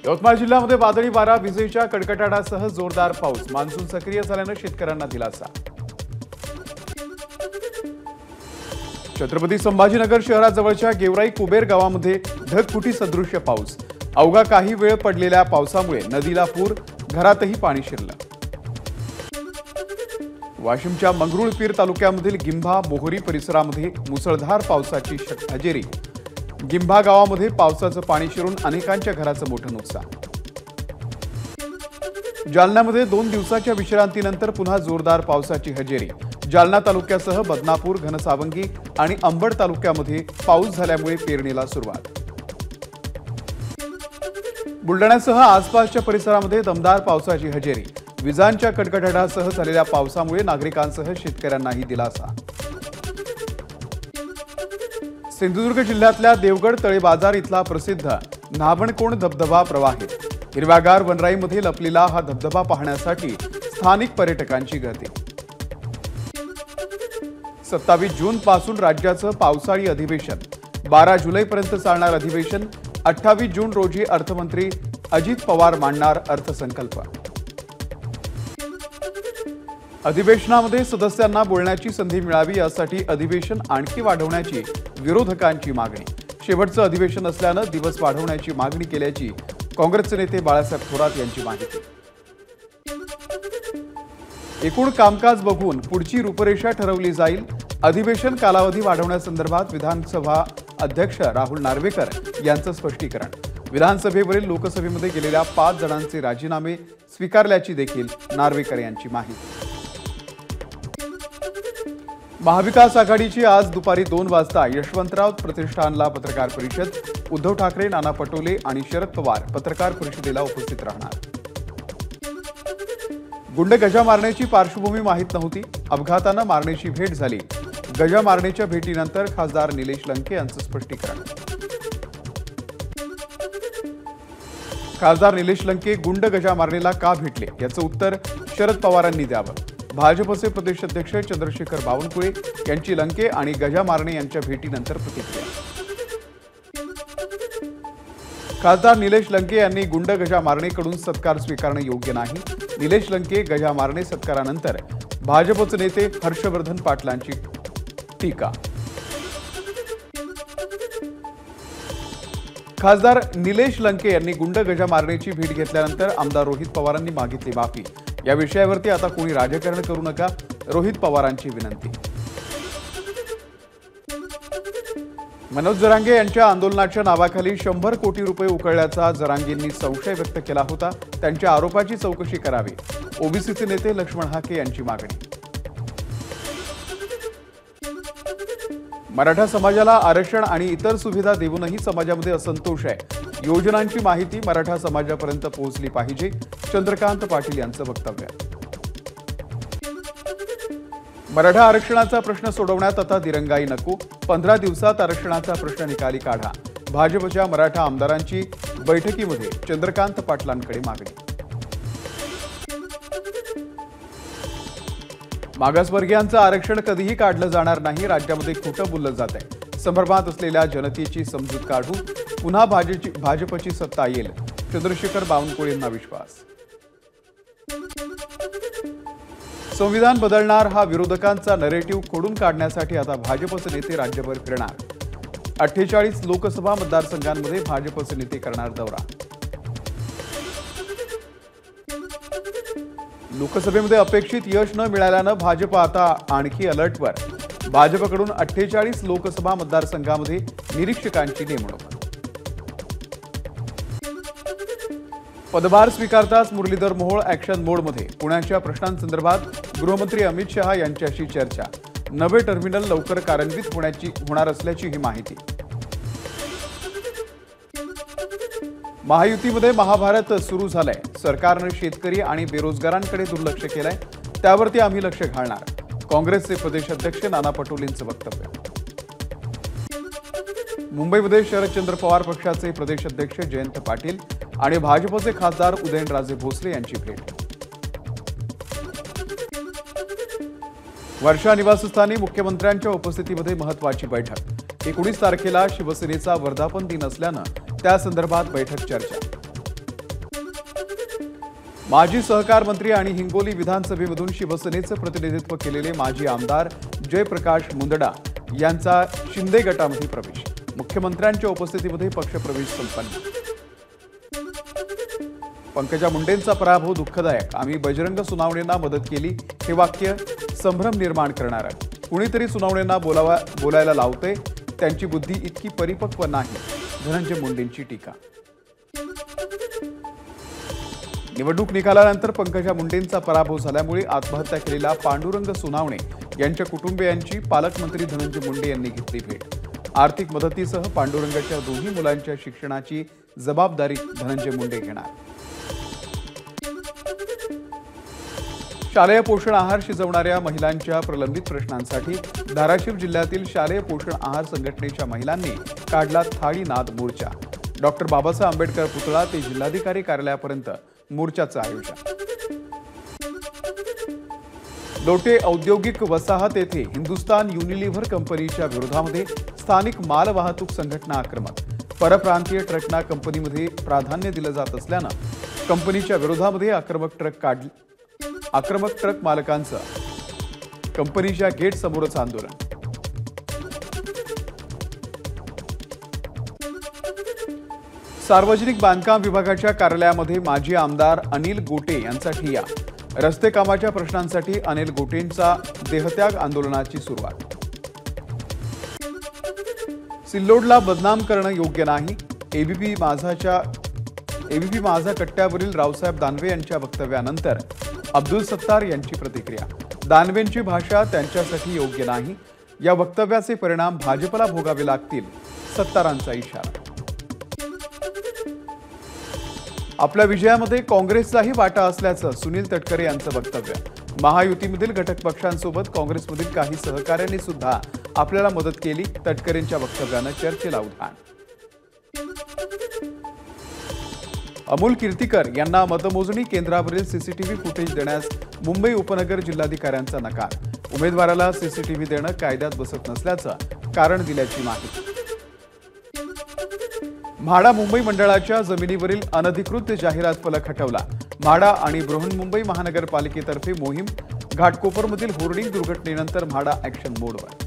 यवतमाळ जिल्ह्यामध्ये वादळी वारा, विजेच्या कडकडाटासह जोरदार पाऊस। मान्सून सक्रिय झाल्याने शेतकऱ्यांना दिलासा। छत्रपती संभाजीनगर शहराजवळच्या गेवराई कुबेर गावामध्ये ढगफुटी सदृश्य पाऊस। अवघा काही वेळ पडलेल्या पावसामुळे नदीला पूर, घरातही पाणी शिरलं। वाशिमच्या मंगरुळपीर तालुक्यामधील गिंभा मोहरी परिसरामध्ये मुसळधार पावसाची हजेरी। गिंभा गावामध्ये पावसाचं पाणी शिरून अनेकांच्या घराचं मोठं नुकसान। जालन्यामध्ये 2 दिवसाच्या विश्रांतीनंतर पुन्हा जोरदार पावसाची हजेरी। जालना तालुक्यासह बदनापूर, घनसावंगी आणि अंबड तालुक्यामध्ये पाऊस झाल्यामुळे पेरणीला सुरुवात। बुलढाण्यासह आसपासच्या परिसरामध्ये दमदार पावसाची हजेरी। विजांच्या कडकडाटासह झालेल्या पावसामुळे नागरिकांसह शेतकऱ्यांनाही दिलासा। सिंधुदुर्ग जिल्ह्यातल्या देवगड तळे बाजार इथला प्रसिद्ध न्हावणकोण धबधबा प्रवाहित। हिरव्यागार वनराईमध्ये लपलेला हा धबधबा पाहण्यासाठी स्थानिक पर्यटकांची गर्दी। 27 जून पासून राज्याचं पावसाळी अधिवेशन। 12 जुलैपर्यंत चालणार अधिवेशन। 28 जून रोजी अर्थमंत्री अजित पवार मांडणार अर्थसंकल्प। अधिवेशनामध्ये सदस्यांना बोलण्याची संधी मिळावी यासाठी अधिवेशन आणखी वाढवण्याची विरोधकांची मागणी। शेवटचं अधिवेशन असल्यानं दिवस वाढवण्याची मागणी केल्याची काँग्रेसचे नेते बाळासाहेब थोरात यांची माहिती। एकूण कामकाज बघून पुढची रूपरेषा ठरवली जाईल। अधिवेशन कालावधी वाढवण्यासंदर्भात विधानसभा अध्यक्ष राहुल नार्वेकर यांचं स्पष्टीकरण। विधानसभेवरील लोकसभेमध्ये गेलेल्या 5 जणांचे राजीनामे स्वीकारल्याची देखील नार्वेकर यांची माहिती। महाविकास आघाडीची आज दुपारी 2 वाजता यशवंतराव प्रतिष्ठानला पत्रकार परिषद। उद्धव ठाकरे, नाना पटोले आणि शरद पवार पत्रकार परिषदेला उपस्थित राहणार। गुंड गजा मारण्याची पार्श्वभूमी माहीत नव्हती। अपघातानं मारण्याची भेट झाली। गजा मारण्याच्या भेटीनंतर खासदार निलेश लंके यांचं स्पष्टीकरण। खासदार निलेश लंके गुंड गजा मारणेला का भेटले याचं उत्तर शरद पवारांनी द्यावं। भाजपचे प्रदेशाध्यक्ष चंद्रशेखर बावनकुळे यांची लंके आणि गजा मारणे यांच्या भेटीनंतर प्रतिक्रिया। खासदार निलेश लंके यांनी गुंड गजा मारणेकडून सत्कार स्वीकारणे योग्य नाही। निलेश लंके गजा मारणे सत्कारानंतर भाजपचे नेते हर्षवर्धन पाटलांची टीका। खासदार निलेश लंके यांनी गुंड गजा मारणेची भेट घेतल्यानंतर आमदार रोहित पवारांनी मागितली माफी। या विषयावरती आता कोणी राजकारण करू नका, रोहित पवारांची विनंती। मनोज जरांगे यांच्या आंदोलनाच्या नावाखाली 100 कोटी रुपये उकळल्याचा जरांगेंनी संशय व्यक्त केला होता। त्यांच्या आरोपाची चौकशी करावी। ओबीसीचे नेते लक्ष्मण हाके यांची मागणी। मराठा समाजाला आरक्षण आणि इतर सुविधा देऊनही समाजामध्ये असंतोष आहे। योजनांची माहिती मराठा समाजापर्यंत पोहोचली पाहिजे, चंद्रकांत पाटील यांचं वक्तव्य। मराठा आरक्षणाचा प्रश्न सोडवण्यात आता दिरंगाई नको। 15 दिवसात आरक्षणाचा प्रश्न निकाली काढा। भाजपच्या मराठा आमदारांची बैठकीमध्ये चंद्रकांत पाटलांकडे मागणी। मागासवर्गीयांचं आरक्षण कधीही काढलं जाणार नाही। राज्यामध्ये खोटं बोललं जात आहे। संभ्रमात असलेल्या जनतेची समजूत काढू। पुन्हा भाजपची सत्ता येईल, चंद्रशेखर बावनकुळेंना विश्वास। संविधान बदलणार हा विरोधकांचा नरेटिव्ह खोडून काढण्यासाठी आता भाजपचे नेते राज्यभर फिरणार। 48 लोकसभा मतदारसंघांमध्ये भाजपचे नेते करणार दौरा। लोकसभेमध्ये अपेक्षित यश न मिळाल्यानं भाजप आता आणखी अलर्टवर। भाजपकडून 48 लोकसभा मतदारसंघामध्ये निरीक्षकांची नेमणूक। पदभार स्वीकारताच मुरलीधर मोहोळ ॲक्शन मोडमध्ये। पुण्याच्या प्रश्नांसंदर्भात गृहमंत्री अमित शहा यांच्याशी चर्चा। नवे टर्मिनल लवकर कार्यान्वित होणार असल्याची ही माहिती। महायुतीमध्ये महाभारत सुरू झालंय। सरकारने शेतकरी आणि बेरोजगारांकडे दुर्लक्ष केलंय, त्यावरती आम्ही लक्ष घालणार। काँग्रेसचे प्रदेशाध्यक्ष नाना पटोलेंचं वक्तव्य। मुंबईमध्ये शरदचंद्र पवार पक्षाचे प्रदेशाध्यक्ष जयंत पाटील आणि भाजपचे खासदार उदयनराजे भोसले यांची भेट। वर्षा निवासस्थानी मुख्यमंत्र्यांच्या उपस्थितीमध्ये महत्त्वाची बैठक। 19 तारखेला शिवसेनेचा वर्धापन दिन असल्यानं त्या संदर्भात बैठक चर्चा। माजी सहकार मंत्री आणि हिंगोली विधानसभेमधून शिवसेनेचं प्रतिनिधित्व केलेले माजी आमदार जयप्रकाश मुंदडा यांचा शिंदे गटामध्ये प्रवेश। मुख्यमंत्र्यांच्या उपस्थितीमध्ये पक्षप्रवेश संपन्न। पंकजा मुंडेंचा पराभव दुःखदायक, आम्ही बजरंग सोनावणेंना मदत केली, हे वाक्य संभ्रम निर्माण करणारं। कुणीतरी सोनावणेंना बोलायला लावते, त्यांची बुद्धी इतकी परिपक्व नाही, धनंजय मुंडेंची टीका। निवडणूक निकालानंतर पंकजा मुंडेंचा पराभव झाल्यामुळे आत्महत्या केलेला पांडुरंग सोनावणे यांच्या कुटुंबियांची पालकमंत्री धनंजय मुंडे यांनी घेतली भेट। आर्थिक मदतीसह पांडुरंगाच्या दोन्ही मुलांच्या शिक्षणाची जबाबदारी धनंजय मुंडे घेणार। शालेय पोषण आहार शिजवणाऱ्या महिलांच्या प्रलंबित प्रश्नांसाठी धाराशिव जिल्ह्यातील शालेय पोषण आहार संघटनेच्या महिलांनी काढला थाळी नाद मोर्चा। डॉक्टर बाबासाहेब आंबेडकर पुतळा ते जिल्हाधिकारी कार्यालयापर्यंत मोर्चाचं आयोजन। लोटे औद्योगिक वसाहत येथे हिंदुस्तान युनिलिव्हर कंपनीच्या विरोधामध्ये स्थानिक मालवाहतूक संघटना आक्रमक। परप्रांतीय ट्रकना कंपनीमध्ये प्राधान्य दिलं जात असल्यानं कंपनीच्या विरोधामध्ये आक्रमक ट्रक मालकांचं कंपनीच्या गेट समोरच आंदोलन। सार्वजनिक बांधकाम विभागाच्या कार्यालयामध्ये माजी आमदार अनिल गोटे यांचा ठिय्या। रस्ते कामाच्या प्रश्नांसाठी अनिल गोटेंचा देहत्याग आंदोलनाची सुरुवात। सिल्लोडला बदनाम करणं योग्य नाही, एबीपी माझा कट्ट्यावरील रावसाहेब दानवे यांच्या वक्तव्यानंतर अब्दुल सत्तार यांची प्रतिक्रिया। दानवेंची भाषा त्यांच्यासाठी योग्य नाही, या वक्तव्याचे परिणाम भाजपला भोगावे लागतील, सत्तारांचा इशारा। आपल्या विजयामध्ये काँग्रेसलाही वाटा असल्याचं सुनील तटकरे यांचं वक्तव्य। महायुतीमधील घटक पक्षांसोबत काँग्रेसमधील काही सहकाऱ्यांनी सुद्धा आपल्याला मदत केली, तटकरेंच्या वक्तव्यानं चर्चेला उधाण। अमोल कीर्तिकर यांना मतमोजणी केंद्रावरील सीसीटीव्ही फुटेज देण्यास मुंबई उपनगर जिल्हाधिकाऱ्यांचा नकार। उमेदवाराला सीसीटीव्ही देणं कायद्यात बसत नसल्याचं कारण दिल्याची माहिती। म्हाडा मुंबई मंडळाच्या जमिनीवरील अनधिकृत जाहिरात फलक हटवला। म्हाडा आणि बृहन्मुंबई महानगरपालिकेतर्फे मोहीम। घाटकोपरमधील होर्डिंग दुर्घटनेनंतर म्हाडा ॲक्शन मोडवर।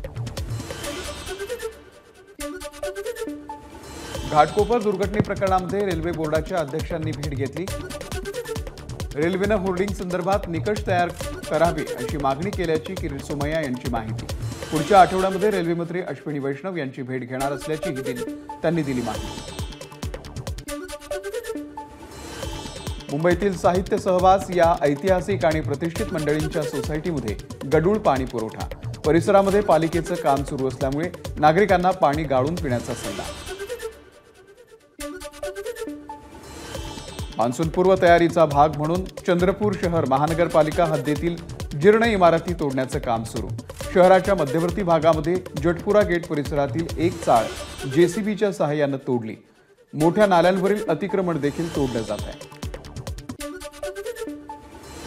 घाटकोपर दुर्घटने प्रकरणामध्ये रेल्वे बोर्डाच्या अध्यक्षांनी भेट घेतली। रेल्वेनं होर्डिंग संदर्भात निकष तयार करावे अशी मागणी केल्याची किरीट सोमय्या यांची माहिती। पुढच्या आठवड्यामध्ये रेल्वे मंत्री अश्विनी वैष्णव यांची भेट घेणार असल्याची त्यांनी दिली माहिती। मुंबईतील साहित्य सहवास या ऐतिहासिक आणि प्रतिष्ठित मंडळींच्या सोसायटीमध्ये गढूळ पाणी पुरवठा। परिसरामध्ये पालिकेचं काम सुरू असल्यामुळे नागरिकांना पाणी गाळून पिण्याचा सल्ला। मान्सूनपूर्व तयारीचा भाग म्हणून चंद्रपूर शहर महानगरपालिका हद्दीतील जीर्ण इमारती तोडण्याचं काम सुरू। शहराच्या मध्यवर्ती भागामध्ये जटपुरा गेट परिसरातील एक चाळ जेसीबीच्या सहाय्यानं तोडली। मोठ्या नाल्यांवरील अतिक्रमण देखील तोडलं जात आहे।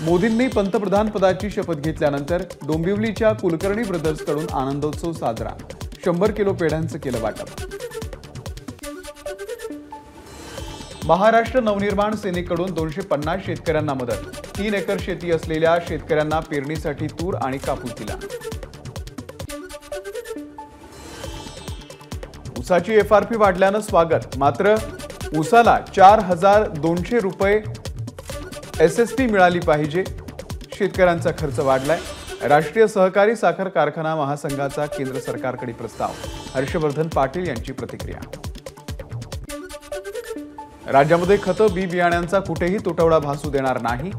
मोदींनी पंतप्रधान पदाची शपथ घेतल्यानंतर डोंबिवलीच्या कुलकर्णी ब्रदर्सकडून आनंदोत्सव साजरा। 100 किलो पेढ्यांचं केलं वाटप। महाराष्ट्र नवनिर्माण सेनेकडून 250 शेतकऱ्यांना मदत। 3 एकर शेती असलेल्या शेतकऱ्यांना पेरणीसाठी तूर आणि कापूस दिला। ऊसाची एफआरपी वाढल्यानं स्वागत, मात्र ऊसाला 4200 रुपये एसएसपी मिळाली पाहिजे। शेतकऱ्यांचा खर्च वाढलाय। राष्ट्रीय सहकारी साखर कारखाना महासंघाचा केंद्र सरकारकडे प्रस्ताव। हर्षवर्धन पाटील यांची प्रतिक्रिया। राज्यामध्ये खतं बी बियाण्यांचा कुठेही तुटवडा भासू देणार नाही।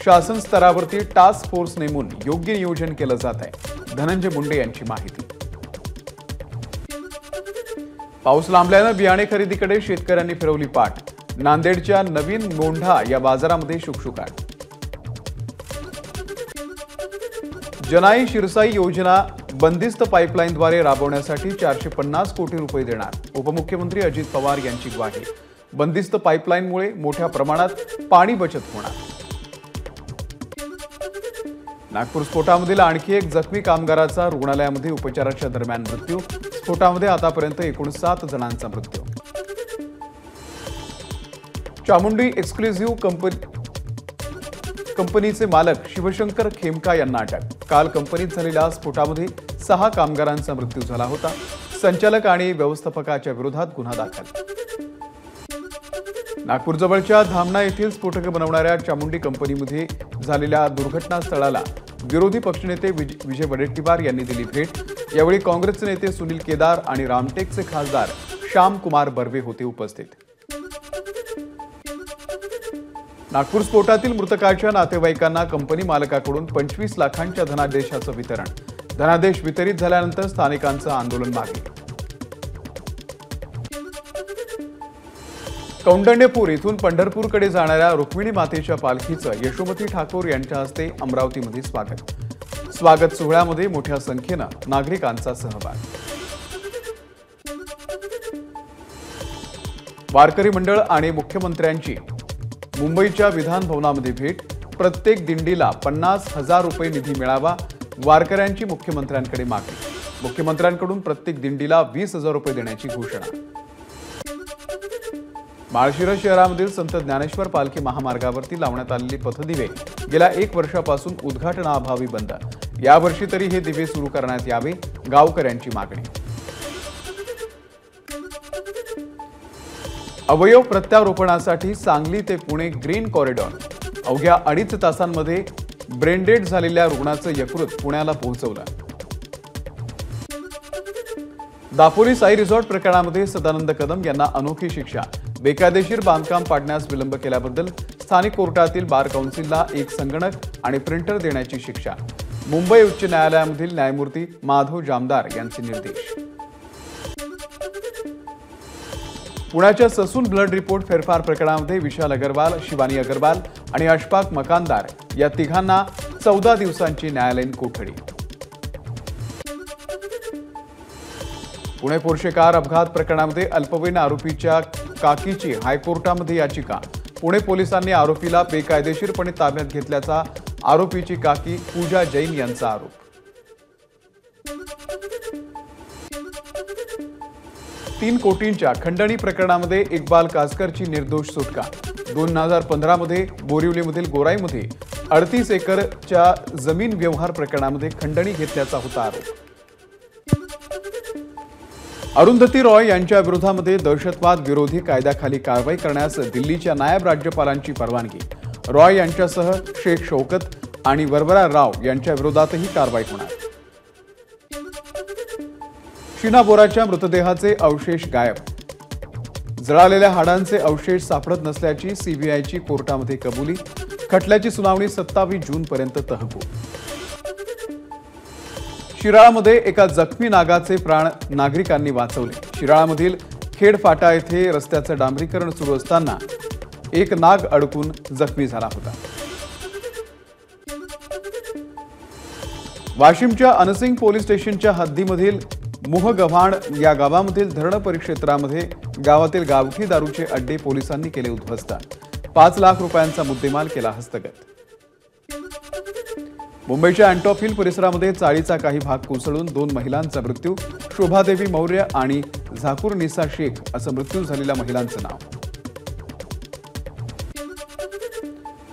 शासन स्तरावरती टास्क फोर्स नेमून योग्य नियोजन केलं जात आहे, धनंजय मुंडे यांची माहिती। पाऊस लांबल्यानं बियाणे खरेदीकडे शेतकऱ्यांनी फिरवली पाठ। नांदेडच्या नवीन मोंढा या बाजारामध्ये शुकशुकाट। जनाई शिरसाई योजना बंदिस्त पाईपलाईनद्वारे राबवण्यासाठी 450 कोटी रुपये देणार। उपमुख्यमंत्री अजित पवार यांची ग्वाही। बंदिस्त पाईपलाईनमुळे मोठ्या प्रमाणात पाणी बचत होणार। नागपूर स्फोटामधील आणखी एक जखमी कामगाराचा रुग्णालयामध्ये उपचाराच्या दरम्यान मृत्यू। स्फोटामध्ये आतापर्यंत एकूण 7 जणांचा मृत्यू। चामुंडी एक्सक्लुझिव्ह कंपनीचे मालक शिवशंकर खेमका यांना अटक। काल कंपनीत झालेल्या स्फोटामध्ये 6 कामगारांचा मृत्यू झाला होता। संचालक आणि व्यवस्थापकाच्या विरोधात गुन्हा दाखल। नागपूर जवळच्या धामणा येथील स्फोटके बनवणाऱ्या चामुंडी कंपनीमध्ये झालेल्या दुर्घटनास्थळाला विरोधी पक्षनेते विजय वडेट्टीवार यांनी दिली भेट। यावेळी काँग्रेसचे नेते सुनील केदार आणि रामटेकचे खासदार श्याम कुमार बर्वे होते उपस्थित। नागपूर स्फोटातील मृतकाच्या नातेवाईकांना कंपनी मालकाकडून 25 लाखांच्या धनादेशाचं वितरण। धनादेश वितरित झाल्यानंतर स्थानिकांचं आंदोलन मागे। कौंडण्यपूर इथून पंढरपूरकडे जाणाऱ्या रुक्मिणी मातेच्या पालखीचं यशोमती ठाकूर यांच्या हस्ते अमरावतीमध्ये स्वागत सोहळ्यामध्ये मोठ्या संख्येनं नागरिकांचा सहभाग। वारकरी मंडळ आणि मुख्यमंत्र्यांची मुंबईच्या विधान भवनामध्ये भेट। प्रत्येक दिंडीला 50,000 रुपये निधी मिळावा, वारकऱ्यांची मुख्यमंत्र्यांकडे मागणी। मुख्यमंत्र्यांकडून प्रत्येक दिंडीला 20,000 रुपये देण्याची घोषणा। माळशिरस शहरामधील संत ज्ञानेश्वर पालखी महामार्गावरती लावण्यात आलेले पथदिवे गेल्या 1 वर्षापासून उद्घाटनाअभावी बंद। यावर्षी तरी हे दिवे सुरू करण्यात यावे, गावकऱ्यांची मागणी। अवयव प्रत्यारोपणासाठी सांगली ते पुणे ग्रीन कॉरिडॉर। अवघ्या 2.5 तासांमध्ये ब्रेन डेड झालेल्या रुग्णाचं यकृत पुण्याला पोहोचवलं। दापोली साई रिसॉर्ट प्रकरणामध्ये सदानंद कदम यांना अनोखी शिक्षा। बेकायदेशीर बांधकाम पाडण्यास विलंब केल्याबद्दल स्थानिक कोर्टातील बार काउन्सिलला 1 संगणक आणि प्रिंटर देण्याची शिक्षा। मुंबई उच्च न्यायालयामधील न्यायमूर्ती माधव जामदार यांचे निर्देश। पुण्याच्या ससून ब्लड रिपोर्ट फेरफार प्रकरणामध्ये विशाल अग्रवाल, शिवानी अग्रवाल आणि अशफाक मकानदार या तिघांना 14 दिवसांची न्यायालयीन कोठडी। पुणे पोर्शे कार अपघात प्रकरणामध्ये अल्पवयीन आरोपीच्या काकीची हायकोर्टामध्ये याचिका। पुणे पोलिसांनी आरोपीला बेकायदेशीरपणे ताब्यात घेतल्याचा आरोपीची काकी पूजा जैन यांचा आरोप। 3 कोटींच्या खंडणी प्रकरणामध्ये इक्बाल कासकरची निर्दोष सुटका। 2015 मध्ये बोरिवलीमधील गोराईमध्ये 38 एकरच्या जमीन व्यवहार प्रकरणामध्ये खंडणी घेतल्याचा होता आरोप। अरुंधती रॉय यांच्या विरोधामध्ये दहशतवाद विरोधी कायद्याखाली कारवाई करण्यास दिल्लीच्या नायब राज्यपालांची परवानगी। रॉय यांच्यासह शेख शौकत आणि वरवरा राव यांच्या विरोधातही कारवाई होणार। शीना बोराच्या मृतदेहाचे अवशेष गायब। जळालेल्या हाडांचे अवशेष सापडत नसल्याची सीबीआयची कोर्टामध्ये कबुली। खटल्याची सुनावणी 27 जूनपर्यंत तहकूब। शिराळामध्ये एका जखमी नागाचे प्राण नागरिकांनी वाचवले। शिराळामधील खेडफाटा येथे रस्त्याचं डांबरीकरण सुरू असताना एक नाग अडकून जखमी झाला होता। वाशिमच्या अनसिंग पोलीस स्टेशनच्या हद्दीमधील मुहगव्हाण या गावामधील धरण परिक्षेत्रामध्ये गावातील गावठी दारूचे अड्डे पोलिसांनी केले उद्ध्वस्त। 5 लाख रुपयांचा मुद्देमाल केला हस्तगत। मुंबईच्या अँटॉप हिल परिसरामध्ये चाळीचा काही भाग कोसळून 2 महिलांचा मृत्यू। शोभादेवी मौर्य आणि झाकूर निसा शेख असं मृत्यू झालेल्या महिलांचं नाव।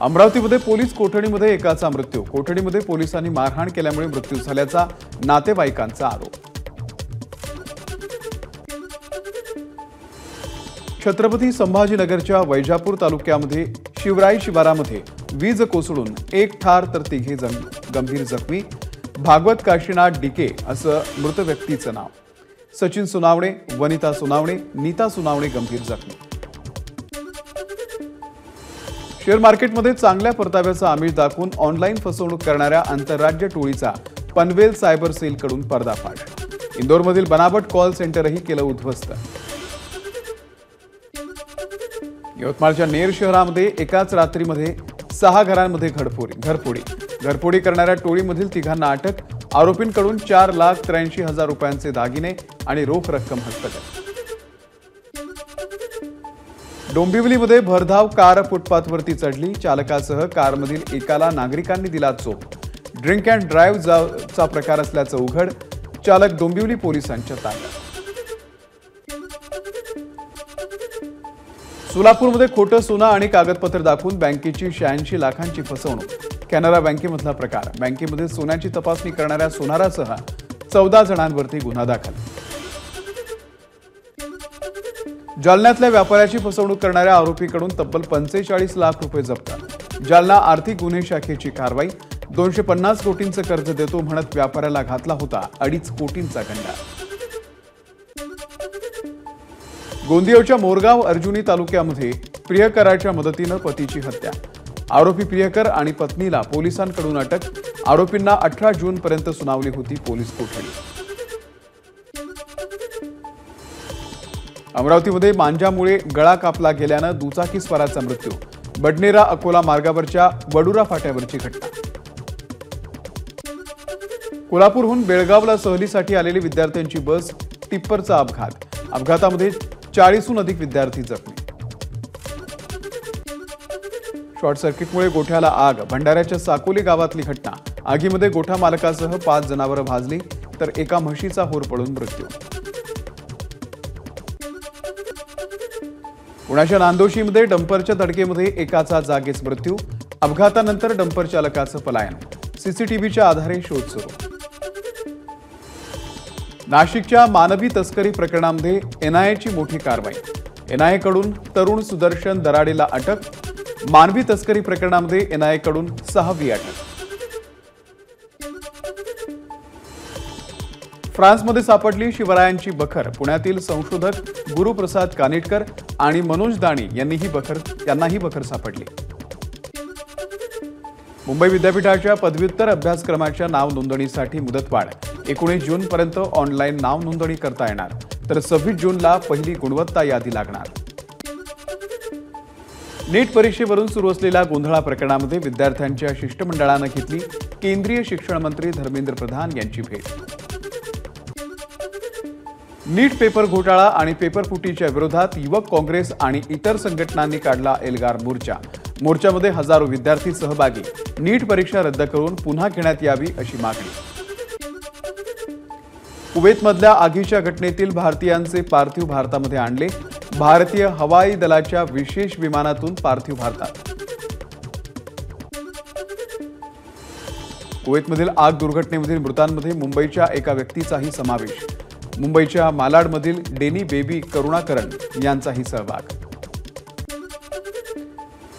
अमरावतीमध्ये पोलीस कोठडीमध्ये एकाचा मृत्यू। कोठडीमध्ये पोलिसांनी मारहाण केल्यामुळे मृत्यू झाल्याचा नातेवाईकांचा आरोप। छत्रपती संभाजीनगरच्या वैजापूर तालुक्यामध्ये शिवराई शिवारामध्ये वीज कोसळून 1 ठार तर 3 गंभीर जखमी। भागवत काशीनाथ डिके असं मृत व्यक्तीचं नाव। सचिन सुनावणे, वनिता सुनावणे, नीता सुनावणे गंभीर जखमी। शेअर मार्केटमध्ये चांगल्या परताव्याचा आमिष दाखवून ऑनलाईन फसवणूक करणाऱ्या आंतरराज्य टोळीचा पनवेल सायबर सेलकडून पर्दाफाश। इंदोरमधील बनावट कॉल सेंटरही केलं उद्ध्वस्त। यवतमाळच्या नेर शहरामध्ये एकाच रात्रीमध्ये 6 घरांमध्ये घरफोडी करणाऱ्या टोळीमधील 3घांना अटक। आरोपींकडून 4,83,000 रुपयांचे दागिने आणि रोख रक्कम हस्तगत। डोंबिवलीमध्ये भरधाव कार फुटपाथवरती चढली। चालकासह कारमधील एकाला नागरिकांनी दिला चोप। ड्रिंक अँड ड्राईव्हचा प्रकार असल्याचं उघड। चालक डोंबिवली पोलिसांच्या ताब्यात। सोलापूरमध्ये खोटं सोनं आणि कागदपत्र दाखवून बँकेची 86 लाखांची फसवणूक। कॅनरा बँकेमधला प्रकार। बँकेमध्ये सोन्याची तपासणी करणाऱ्या सोनारासह 14 जणांवरती गुन्हा दाखल। जालन्यातल्या व्यापाऱ्याची फसवणूक करणाऱ्या आरोपीकडून तब्बल 45 लाख रुपये जप्त। जालना आर्थिक गुन्हे शाखेची कारवाई। 250 कोटींचं कर्ज देतो म्हणत व्यापाऱ्याला घातला होता 2.5 कोटींचा गंडा। गोंदियाच्या मोरगाव अर्जुनी तालुक्यामध्ये प्रियकराच्या मदतीनं पतीची हत्या। आरोपी प्रियकर आणि पत्नीला पोलिसांकडून अटक। आरोपींना 18 जून पर्यंत सुनावली होती पोलीस कोठडी। अमरावतीमध्ये मांजामुळे गळा कापला गेल्यानं दुचाकीस्वाराचा मृत्यू। बडनेरा अकोला मार्गावरच्या वडुरा फाट्यावरची घटना। कोल्हापूरहून बेळगावला सहलीसाठी आलेली विद्यार्थ्यांची बस टिप्परचा अपघात। अपघातामध्ये 40हून अधिक विद्यार्थी जखमी। शॉर्ट सर्किटमुळे गोठ्याला आग। भंडाऱ्याच्या साकोली गावातली घटना। आगीमध्ये गोठा मालकासह 5 जनावरं भाजली तर एका म्हशीचा होरपळून मृत्यू। पुण्याच्या नांदोशीमध्ये डंपरच्या धडकेमध्ये एकाचा जागीच मृत्यू। अपघातानंतर डंपर चालकाचं पलायन। सीसीटीव्हीच्या आधारे शोध सुरू। नाशिकच्या मानवी तस्करी प्रकरणामध्ये एनआयएची मोठी कारवाई। एनआयएकडून तरुण सुदर्शन दराडेला अटक। मानवी तस्करी प्रकरणामध्ये एनआयएकडून 6वी अटक। फ्रान्समध्ये सापडली शिवरायांची बखर। पुण्यातील संशोधक गुरुप्रसाद कानिटकर आणि मनोज दाणी यांनाही बखर सापडली। मुंबई विद्यापीठाच्या पदव्युत्तर अभ्यासक्रमाच्या नाव नोंदणीसाठी मुदतवाढ। 19 जून पर्यंत ऑनलाईन नाव नोंदणी करता येणार तर 26 जूनला पहिली गुणवत्ता यादी लागणार। नीट परीक्षेवरून सुरू असलेल्या गोंधळा प्रकरणामध्ये विद्यार्थ्यांच्या शिष्टमंडळानं घेतली केंद्रीय शिक्षण मंत्री धर्मेंद्र प्रधान यांची भेट। नीट पेपर घोटाळा आणि पेपरफुटीच्या विरोधात युवक काँग्रेस आणि इतर संघटनांनी काढला एल्गार मोर्चा। मोर्चामध्ये हजारो विद्यार्थी सहभागी। नीट परीक्षा रद्द करून पुन्हा घेण्यात यावी अशी मागणी। कुवेतमधल्या आगीच्या घटनेतील भारतीयांचे पार्थिव भारतामध्ये आणले। भारतीय हवाई दलाच्या विशेष विमानातून पार्थिव भारतात। कुवेतमधील आग दुर्घटनेमधील मृतांमध्ये मुंबईच्या एका व्यक्तीचाही समावेश। मुंबईच्या मालाडमधील डेनी बेबी करुणाकरण यांचाही सहभाग।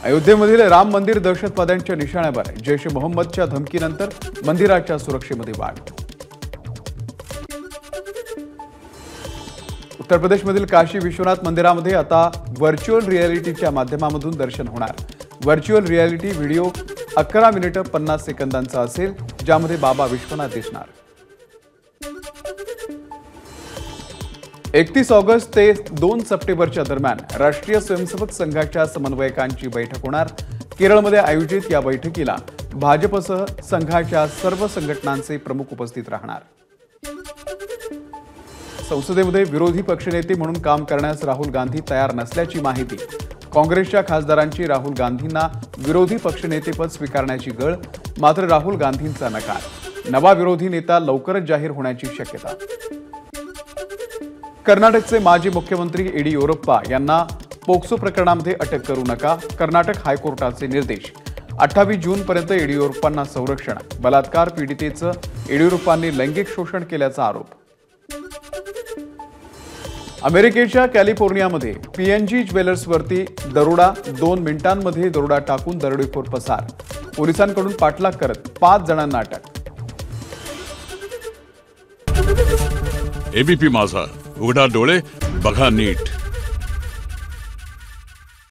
अयोध्येमधील राम मंदिर दहशतवाद्यांच्या निशाण्यावर। जैश ए मोहम्मदच्या धमकीनंतर मंदिराच्या सुरक्षेमध्ये वाढ। उत्तर प्रदेशमधील काशी विश्वनाथ मंदिरामध्ये आता व्हर्च्युअल रियालिटीच्या माध्यमातून दर्शन होणार। व्हर्च्युअल रियालिटी व्हिडिओ 11 मिनिटं 50 सेकंदांचा असेल, ज्यामध्ये बाबा विश्वनाथ दिसणार। 31 ऑगस्ट ते 2 सप्टेंबरच्या दरम्यान राष्ट्रीय स्वयंसेवक संघाच्या समन्वयकांची बैठक होणार। केरळमध्ये आयोजित या बैठकीला भाजपसह संघाच्या सर्व संघटनांचे प्रमुख उपस्थित राहणार। संसदेमध्ये विरोधी पक्षनेते म्हणून काम करण्यास राहुल गांधी तयार नसल्याची माहिती। काँग्रेसच्या खासदारांची राहुल गांधींना विरोधी पक्षनेतेपद स्वीकारण्याची गळ, मात्र राहुल गांधींचा नकार। नवा विरोधी नेता लवकरच जाहीर होण्याची शक्यता। कर्नाटकचे माजी मुख्यमंत्री येडियुरप्पा यांना पोक्सो प्रकरणामध्ये अटक करू नका। कर्नाटक हायकोर्टाचे निर्देश। 28 जूनपर्यंत येडियुरप्पांना संरक्षण। बलात्कार पीडितेचं येडियुरप्पांनी लैंगिक शोषण केल्याचा आरोप। अमेरिकेच्या कॅलिफोर्नियामध्ये पीएनजी ज्वेलर्सवरती दरोडा। 2 मिनिटांमध्ये दरोडा टाकून दरोडेखोर पसार। पोलिसांकडून पाठलाग करत 5 जणांना अटक। एबीपी माझा, उघडा डोळे बघा नीट।